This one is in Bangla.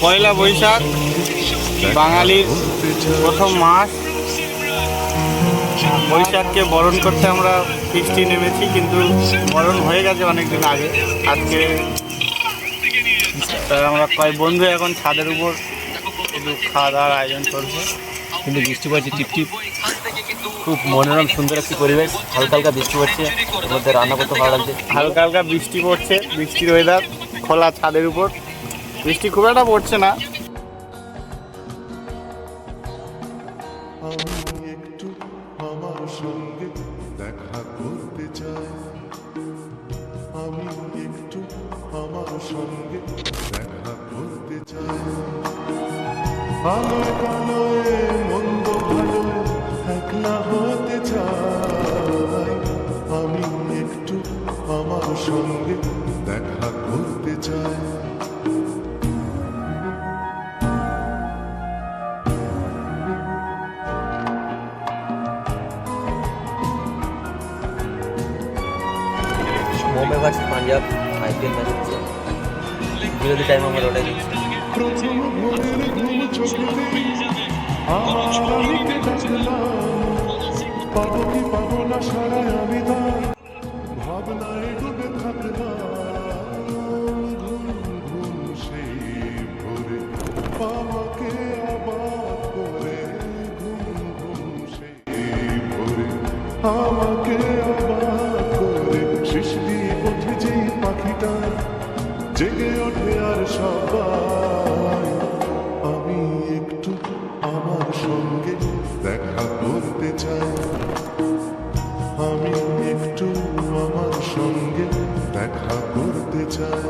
পয়লা বৈশাখ বাঙালির প্রথম মাস। বৈশাখকে বরণ করতে আমরা বৃষ্টি নেমেছি, কিন্তু বরণ হয়ে গেছে অনেকদিন আগে। আজকে আমরা কয়েক বন্ধু এখন ছাদের উপর একটু খাওয়া দাওয়ার আয়োজন করছে। কিন্তু বৃষ্টি পড়ছে টিপটিপ, খুব মনোরম সুন্দর একটি পরিবেশ। হালকা হালকা বৃষ্টি পড়ছে, এর মধ্যে রান্না করতে ভালো লাগছে। হালকা হালকা বৃষ্টি পড়ছে, বৃষ্টির ওয়েদার, খোলা ছাদের উপর। বৃষ্টি খুব একটা পড়ছে না। একটু আমার সঙ্গে দেখা করতে চাই, আমি একটু আমার সঙ্গে দেখা করতে চাই। আলোয় কালোয় মন্দ ভালো একলা হতে চাই, আমি একটু আমার সঙ্গে দেখা করতে চাই। Mumbai versus Punjab IPL match হচ্ছে, বিরোধী টাইম আমরা ওটাই দিচ্ছি। প্রথম ভোরের ঘুম চোখে আমার আমিকে ডাকলাম, পাবো কি পাবো না সারায় আমি তার ভাবনায় ডুবে থাকলাম। ঘুম ঘুম সেই ভোরে আমাকে আবাদ করে, ঘুম ঘুম সেই ভোরে আমাকে আবাদ করে। সৃষ্টি ওঠে যেই পাখিটা জেগে ওঠে আর সবাই, আমি একটু আমার সঙ্গে দেখা করতে চাই, আমি একটু আমার সঙ্গে দেখা করতে চাই।